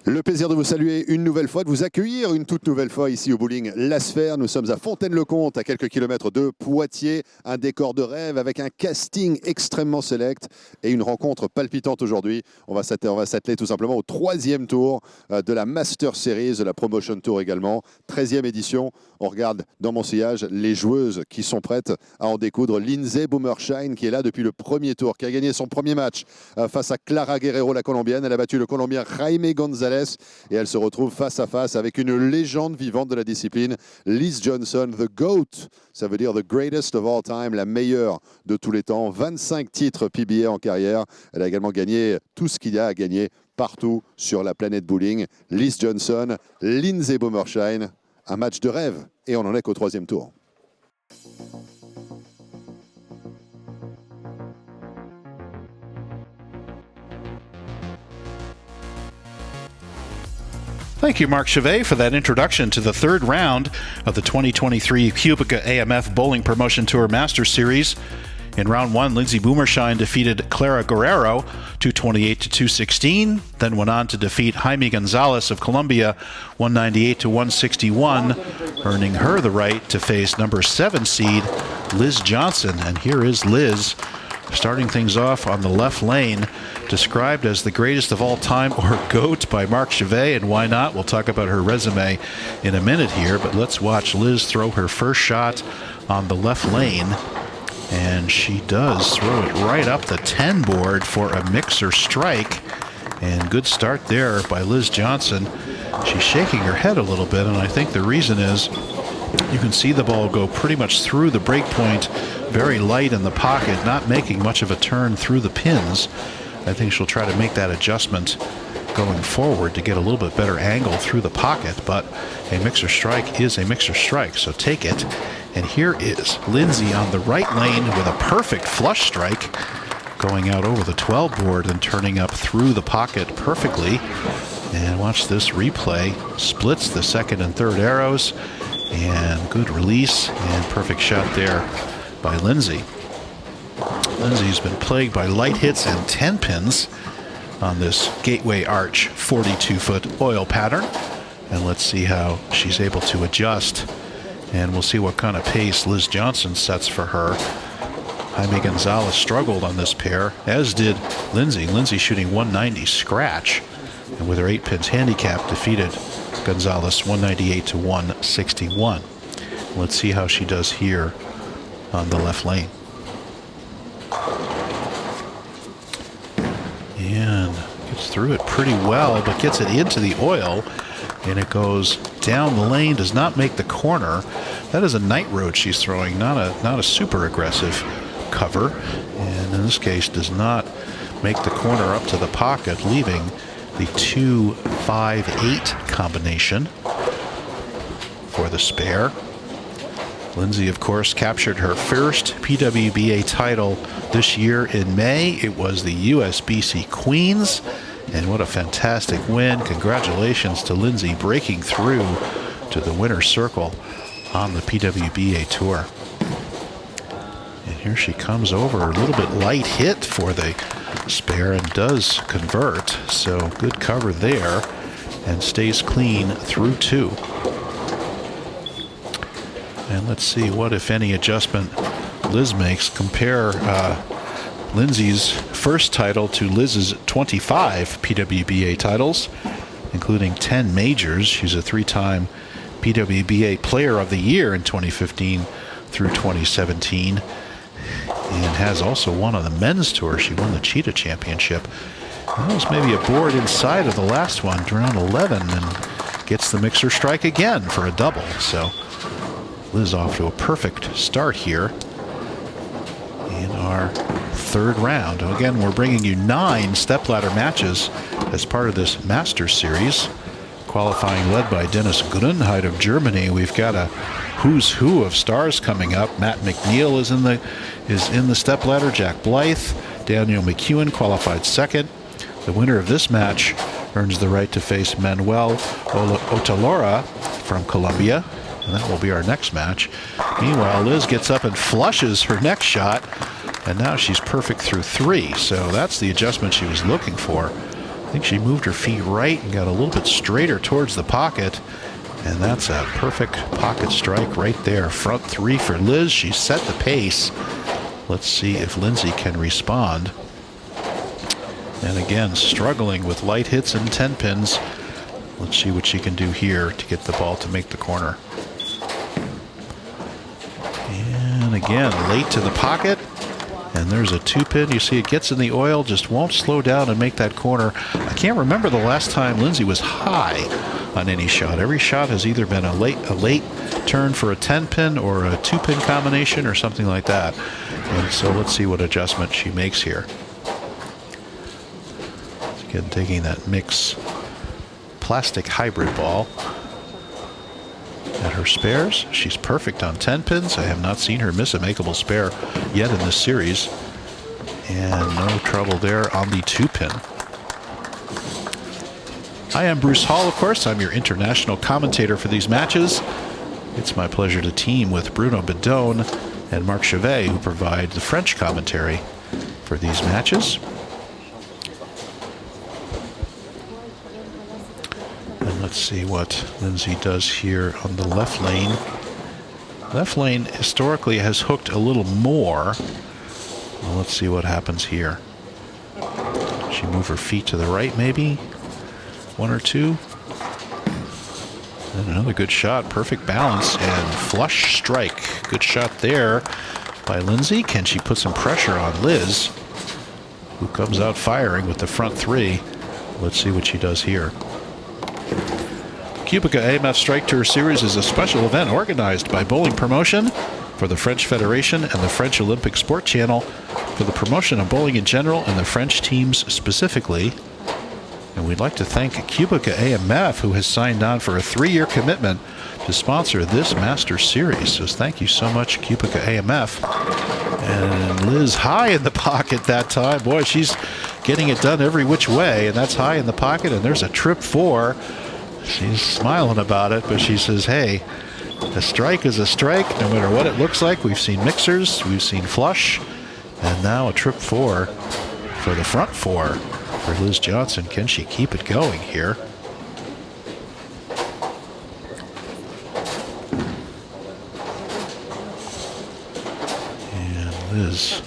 Le plaisir de vous saluer une nouvelle fois, de vous accueillir une toute nouvelle fois ici au bowling La Sphère. Nous sommes à Fontaine-le-Comte, à quelques kilomètres de Poitiers. Un décor de rêve avec un casting extrêmement select et une rencontre palpitante aujourd'hui. On va s'atteler tout simplement au 3e tour de la Master Series, de la Promotion Tour également. 13e édition. On regarde dans mon sillage les joueuses qui sont prêtes à en découdre. Linday Boomershine qui est là depuis le premier tour, qui a gagné son premier match face à Clara Guerrero, la Colombienne. Elle a battu le Colombien Jaime González et elle se retrouve face à face avec une légende vivante de la discipline, Liz Johnson, the GOAT. Ça veut dire the greatest of all time, la meilleure de tous les temps. 25 titres PBA en carrière. Elle a également gagné tout ce qu'il y a à gagner partout sur la planète bowling. Liz Johnson, Linday Boomershine. Un match de rêve et on n'en est qu'au 3e tour. Thank you, Marc Chavet, for that introduction to the third round of the 2023 QubicaAMF Bowling Promotion Tour Masters Series. In round one, Linday Boomershine defeated Clara Guerrero 228-216, then went on to defeat Jaime González of Colombia 198-161, earning her the right to face number 7 seed Liz Johnson. And here is Liz starting things off on the left lane, described as the greatest of all time, or GOAT, by Marc Chavet, and why not? We'll talk about her resume in a minute here, but let's watch Liz throw her first shot on the left lane. And she does throw it right up the 10 board for a mixer strike. And good start there by Liz Johnson. She's shaking her head a little bit, and I think the reason is you can see the ball go pretty much through the break point, very light in the pocket, not making much of a turn through the pins. I think she'll try to make that adjustment going forward to get a little bit better angle through the pocket, but a mixer strike is a mixer strike, so take it. And here is Linday on the right lane with a perfect flush strike, going out over the 12 board and turning up through the pocket perfectly. And watch this replay. Splits the second and third arrows, and good release and perfect shot there by Linday. Linday's been plagued by light hits and 10 pins on this Gateway Arch 42-foot oil pattern. And let's see how she's able to adjust. And we'll see what kind of pace Liz Johnson sets for her. Jaime González struggled on this pair, as did Linday. Linday shooting 190 scratch, and with her 8 pins handicap, defeated González 198-161. Let's see how she does here on the left lane. And gets through it pretty well, but gets it into the oil, and it goes down the lane, does not make the corner. That is a night road she's throwing, not a super aggressive cover, and in this case does not make the corner up to the pocket, leaving the 2-5-8 combination for the spare. Linday, of course, captured her first PWBA title this year in May. It was the USBC Queens, and what a fantastic win. Congratulations to Linday breaking through to the winner's circle on the PWBA Tour. And here she comes over, a little bit light hit for the spare, and does convert. So good cover there, and stays clean through 2. And let's see what, if any, adjustment Liz makes. Compare Linday's first title to Liz's 25 PWBA titles, including 10 majors. She's a 3-time PWBA Player of the Year in 2015 through 2017, and has also won on the men's tour. She won the Cheetah Championship. That was maybe a board inside of the last one, round 11, and gets the mixer strike again for a double. So Liz off to a perfect start here in our third round. Again, we're bringing you 9 stepladder matches as part of this Masters Series. Qualifying led by Dennis Grunheit of Germany. We've got a who's who of stars coming up. Matt McNeil is in the stepladder. Jack Blythe, Daniel McEwen qualified second. The winner of this match earns the right to face Manuel Otalora from Colombia, and that will be our next match. Meanwhile, Liz gets up and flushes her next shot, and now she's perfect through 3. So that's the adjustment she was looking for. I think she moved her feet right and got a little bit straighter towards the pocket. And that's a perfect pocket strike right there. Front three for Liz. She set the pace. Let's see if Lindsay can respond. And again, struggling with light hits and 10 pins. Let's see what she can do here to get the ball to make the corner. And again, late to the pocket. And there's a 2-pin. You see it gets in the oil, just won't slow down and make that corner. I can't remember the last time Lindsay was high on any shot. Every shot has either been a late turn for a 10-pin or a 2-pin combination or something like that. And so let's see what adjustment she makes here. Again, taking that mix plastic hybrid ball at her spares. She's perfect on 10 pins. I have not seen her miss a makeable spare yet in this series. And no trouble there on the 2-pin. I am Bruce Hall, of course. I'm your international commentator for these matches. It's my pleasure to team with Bruno Bidone and Marc Chavet, who provide the French commentary for these matches. And let's see what Lindsay does here on the left lane. Left lane historically has hooked a little more. Well, let's see what happens here. She move her feet to the right, maybe. 1 or 2. And another good shot. Perfect balance and flush strike. Good shot there by Lindsay. Can she put some pressure on Liz, who comes out firing with the front three? Let's see what she does here. QubicaAMF Strike Tour Series is a special event organized by Bowling Promotion for the French Federation and the French Olympic Sport Channel for the promotion of bowling in general and the French teams specifically. And we'd like to thank QubicaAMF, who has signed on for a 3-year commitment to sponsor this Masters Series. So thank you so much, QubicaAMF. And Liz high in the pocket that time. Boy, she's getting it done every which way, and that's high in the pocket. And there's a trip 4. She's smiling about it, but she says, hey, a strike is a strike, no matter what it looks like. We've seen mixers, we've seen flush, and now a trip 4 for the front 4 for Liz Johnson. Can she keep it going here? And Liz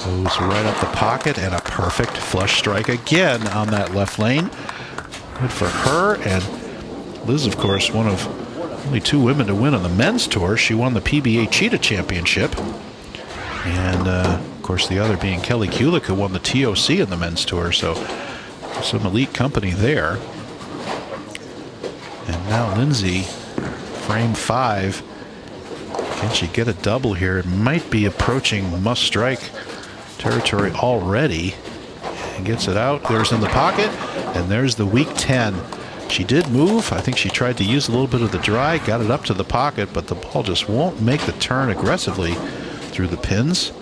goes right up the pocket, and a perfect flush strike again on that left lane. Good for her. And Liz, of course, one of only 2 women to win on the men's tour. She won the PBA Cheetah Championship. And, of course, the other being Kelly Kulik, who won the TOC in the men's tour. So some elite company there. And now Lindsay, frame 5. Can she get a double here? It might be approaching must-strike territory already. And gets it out. There's in the pocket. And there's the weak 10. She did move. I think she tried to use a little bit of the dry, got it up to the pocket, but the ball just won't make the turn aggressively through the pins.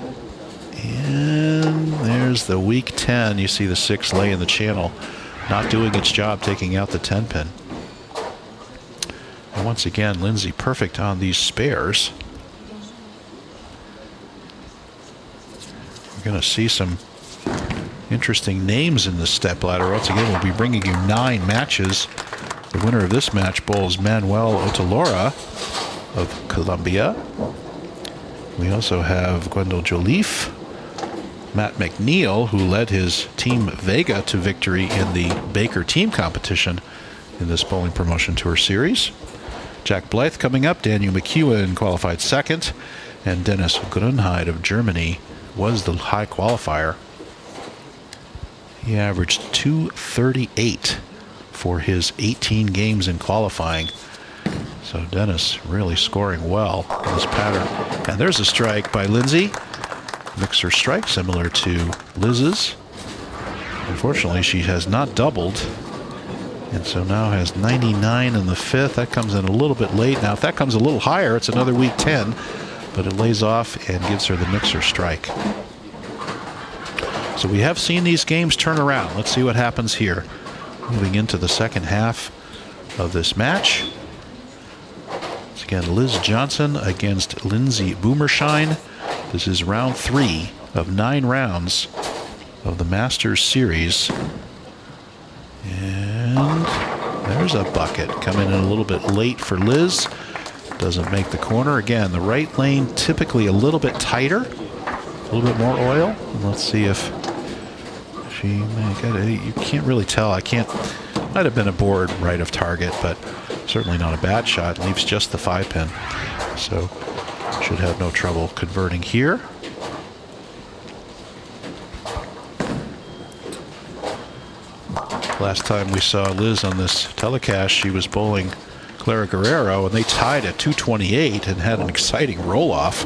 And there's the weak 10. You see the 6 lay in the channel, not doing its job, taking out the 10 pin. And once again, Lindsay perfect on these spares. We're going to see some interesting names in the stepladder. Once again, we'll be bringing you 9 matches. The winner of this match bowls Manuel Otalora of Colombia. We also have Gwendol Joliffe, Matt McNeil, who led his team Vega to victory in the Baker team competition in this Bowling Promotion Tour Series. Jack Blythe coming up. Daniel McEwen qualified 2nd. And Dennis Grunheid of Germany was the high qualifier. He averaged 238 for his 18 games in qualifying. So Dennis really scoring well in this pattern. And there's a strike by Lindsay. Mixer strike similar to Liz's. Unfortunately, she has not doubled. And so now has 99 in the 5th. That comes in a little bit late. Now, if that comes a little higher, it's another weak 10. But it lays off and gives her the mixer strike. So we have seen these games turn around. Let's see what happens here. Moving into the second half of this match. Once again, Liz Johnson against Lindsay Boomershine. This is round 3 of 9 rounds of the Masters Series. And there's a bucket coming in a little bit late for Liz. Doesn't make the corner. Again, the right lane typically a little bit tighter, a little bit more oil. And let's see if she may get it. You can't really tell. Might have been a board right of target, but certainly not a bad shot. Leaves just the 5-pin. So should have no trouble converting here. Last time we saw Liz on this telecast, she was bowling Clara Guerrero, and they tied at 228 and had an exciting roll-off,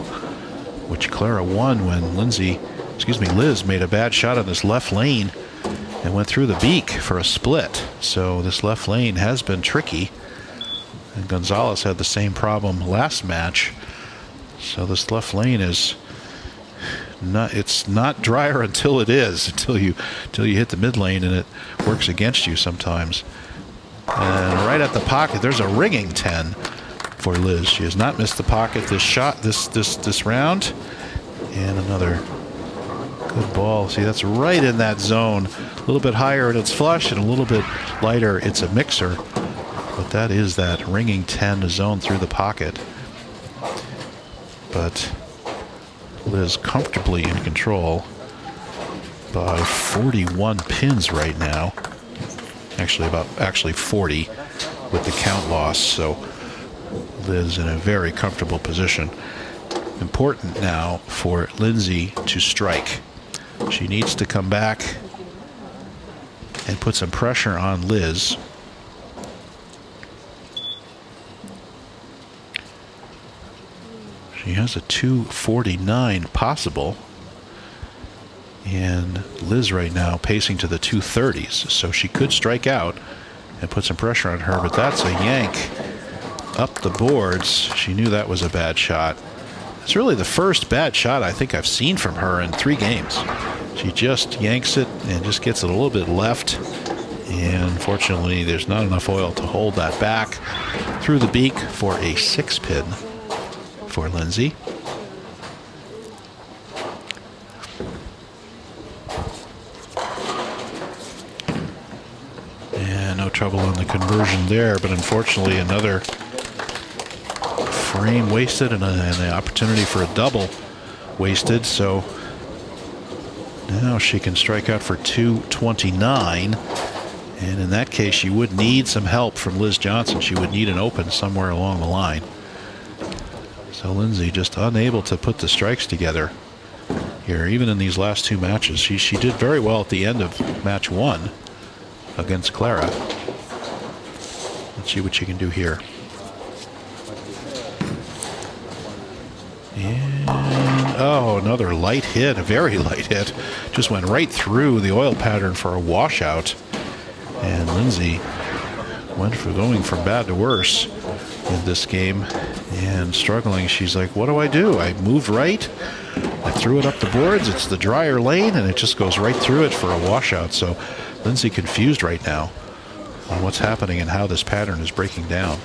which Clara won when Liz made a bad shot on this left lane and went through the beak for a split. So this left lane has been tricky, and Gonzalez had the same problem last match. So this left lane is it's not drier until it is, until you hit the mid lane, and it works against you sometimes. And right at the pocket, there's a ringing 10 for Liz. She has not missed the pocket this round. And another good ball. See, that's right in that zone. A little bit higher and it's flush, and a little bit lighter, it's a mixer. But that is that ringing 10 zone through the pocket. But Liz comfortably in control by 41 pins right now. Actually 40 with the count loss. So Liz in a very comfortable position. Important now for Lindsay to strike. She needs to come back and put some pressure on Liz. She has a 249 possible. And Liz right now pacing to the 230s. So she could strike out and put some pressure on her, but that's a yank up the boards. She knew that was a bad shot. It's really the first bad shot I think I've seen from her in 3 games. She just yanks it and just gets it a little bit left. And unfortunately, there's not enough oil to hold that back through the beak for a 6-pin for Lindsay. And no trouble on the conversion there, but unfortunately another frame wasted and the opportunity for a double wasted. So now she can strike out for 229. And in that case, she would need some help from Liz Johnson. She would need an open somewhere along the line. So Lindsay just unable to put the strikes together here, even in these last 2 matches. She did very well at the end of match 1 against Clara. Let's see what she can do here. And oh, another light hit, a very light hit. Just went right through the oil pattern for a washout. And Lindsay went from going from bad to worse in this game and struggling. She's like, what do? I moved right, I threw it up the boards, it's the drier lane, and it just goes right through it for a washout. So Lindsay confused right now on what's happening and how this pattern is breaking down.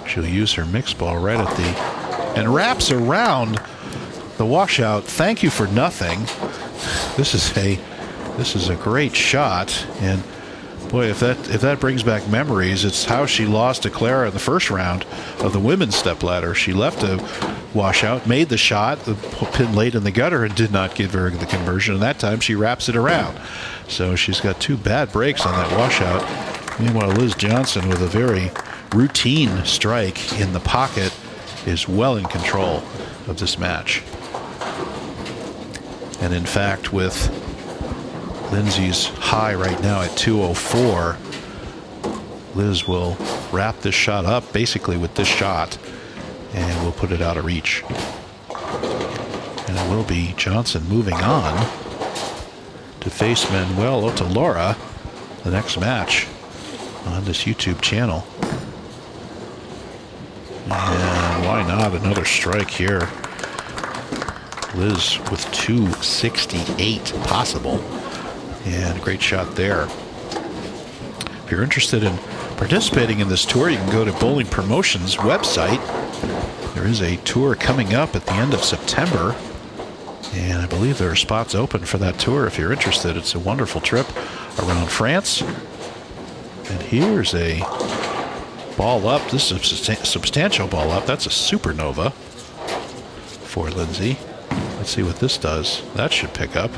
She'll use her mix ball right at the, and wraps around the washout. Thank you for nothing. This is a great shot, and boy, if that brings back memories, it's how she lost to Clara in the first round of the women's stepladder. She left a washout, made the shot, the pin laid in the gutter, and did not give her the conversion. And that time she wraps it around. So she's got 2 bad breaks on that washout. Meanwhile, Liz Johnson, with a very routine strike in the pocket, is well in control of this match. And in fact, with Lindsay's high right now at 204, Liz will wrap this shot up basically with this shot, and we'll put it out of reach. And it will be Johnson moving on to face Manuel Otalora the next match on this YouTube channel. And why not another strike here? Liz with 268 possible. And a great shot there. If you're interested in participating in this tour, you can go to Bowling Promotions website. There is a tour coming up at the end of September. And I believe there are spots open for that tour if you're interested. It's a wonderful trip around France. And here's a ball up. This is a substantial ball up. That's a supernova for Lindsay. Let's see what this does. That should pick up.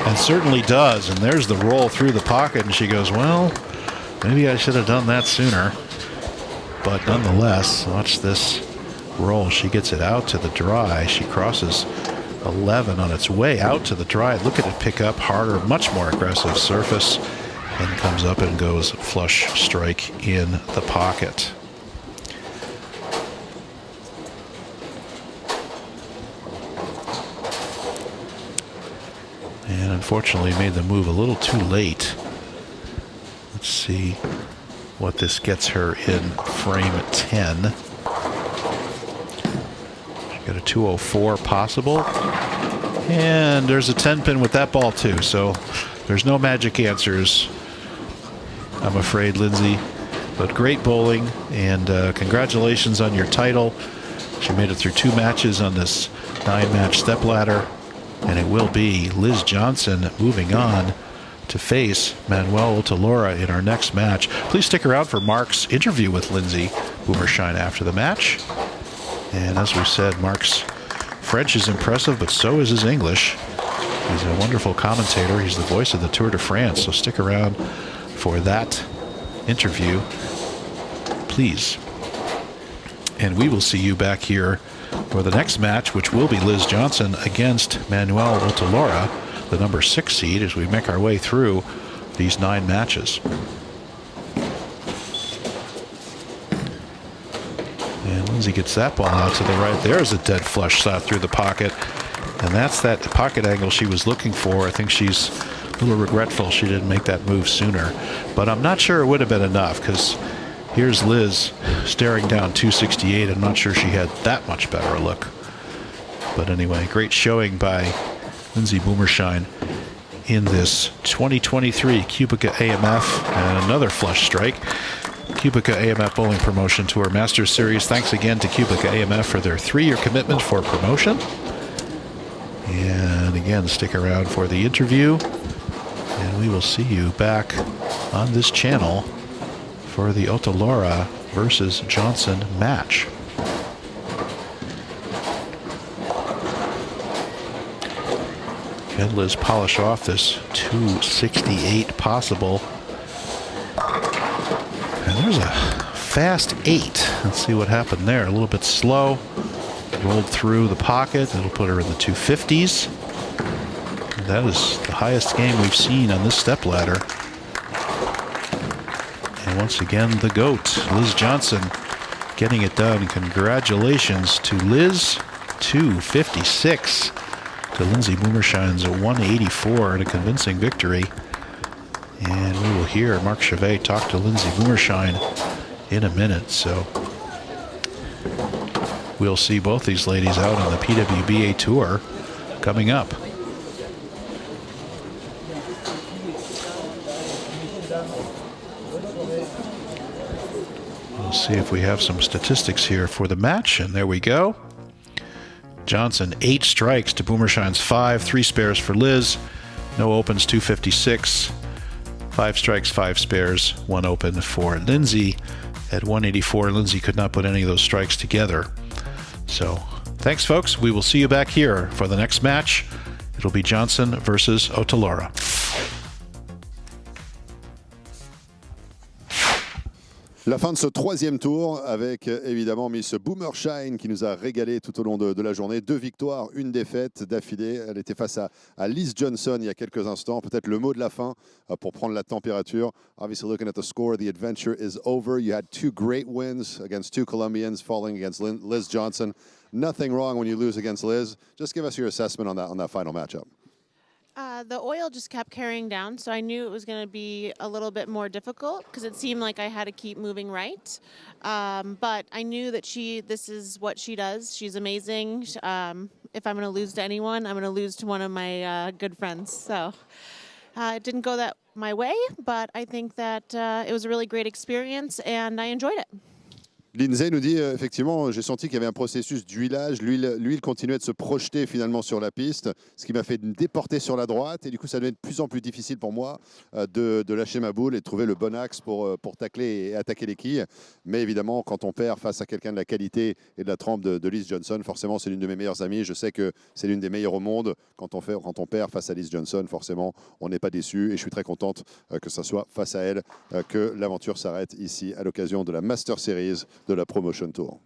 And certainly does. And there's the roll through the pocket. And she goes, well, maybe I should have done that sooner. But nonetheless, watch this roll. She gets it out to the dry. She crosses 11 on its way out to the dry. Look at it pick up harder, much more aggressive surface. And comes up and goes flush strike in the pocket. And unfortunately made the move a little too late. Let's see what this gets her in frame 10. She got a 204 possible. And there's a 10 pin with that ball too. So there's no magic answers, I'm afraid, Lindsay. But great bowling, and congratulations on your title. She made it through 2 matches on this 9-match stepladder. And it will be Liz Johnson moving on to face Manuel Otalora in our next match. Please stick around for Marc's interview with Lindsay Boomershine after the match. And as we said, Marc's French is impressive, but so is his English. He's a wonderful commentator. He's the voice of the Tour de France, so stick around for that interview, please. And we will see you back here for the next match, which will be Liz Johnson against Manuel Otalora, the number 6 seed, as we make our way through these 9 matches. And Lindsay gets that ball out to the right. There's a dead flush shot through the pocket. And that's that pocket angle she was looking for. I think she's a little regretful she didn't make that move sooner. But I'm not sure it would have been enough, because here's Liz staring down 268. I'm not sure she had that much better a look. But anyway, great showing by Lindsay Boomershine in this 2023 QubicaAMF, and another flush strike. QubicaAMF Bowling Promotion Tour Masters Series. Thanks again to QubicaAMF for their 3-year commitment for promotion. And again, stick around for the interview. And we will see you back on this channel for the Otalora versus Johnson match. Can Liz polish off this 268 possible? And there's a fast 8. Let's see what happened there. A little bit slow. Rolled through the pocket. It'll put her in the 250s. That is the highest game we've seen on this stepladder. And once again, the GOAT, Liz Johnson, getting it done. Congratulations to Liz. 256 to Lindsay Boomershine's 184 and a convincing victory. And we will hear Marc Chavet talk to Lindsay Boomershine in a minute. So we'll see both these ladies out on the PWBA Tour coming up. We'll see if we have some statistics here for the match, and there we go. Johnson 8 strikes to Boomershine's 5, 3 spares for Liz. No opens, 256. 5 strikes, 5 spares, 1 open for Lindsay at 184. Lindsay could not put any of those strikes together. So thanks, folks. We will see you back here for the next match. It'll be Johnson versus Otalora. La fin de ce 3e tour avec évidemment Miss Boomershine qui nous a régalé tout au long de la journée. 2 victoires, 1 défaite d'affilée. Elle était face à Liz Johnson il y a quelques instants. Peut-être le mot de la fin pour prendre la température. Obviously, looking at the score, the adventure is over. You had 2 great wins against 2 Colombians, falling against Liz Johnson. Nothing wrong when you lose against Liz. Just give us your assessment on that final matchup. The oil just kept carrying down, so I knew it was going to be a little bit more difficult because it seemed like I had to keep moving right. But I knew that this is what she does. She's amazing. If I'm going to lose to anyone, I'm going to lose to one of my good friends. So it didn't go my way, but I think that it was a really great experience, and I enjoyed it. Lindsay nous dit effectivement, j'ai senti qu'il y avait un processus d'huilage. L'huile continuait de se projeter finalement sur la piste, ce qui m'a fait me déporter sur la droite. Et du coup, ça devient de plus en plus difficile pour moi de lâcher ma boule et de trouver le bon axe pour tacler et attaquer les quilles. Mais évidemment, quand on perd face à quelqu'un de la qualité et de la trempe de Liz Johnson, forcément, c'est l'une de mes meilleures amies. Je sais que c'est l'une des meilleures au monde. Quand on perd face à Liz Johnson, forcément, on n'est pas déçu. Et je suis très contente que ce soit face à elle que l'aventure s'arrête ici à l'occasion de la Master Series de la Promotion Tour.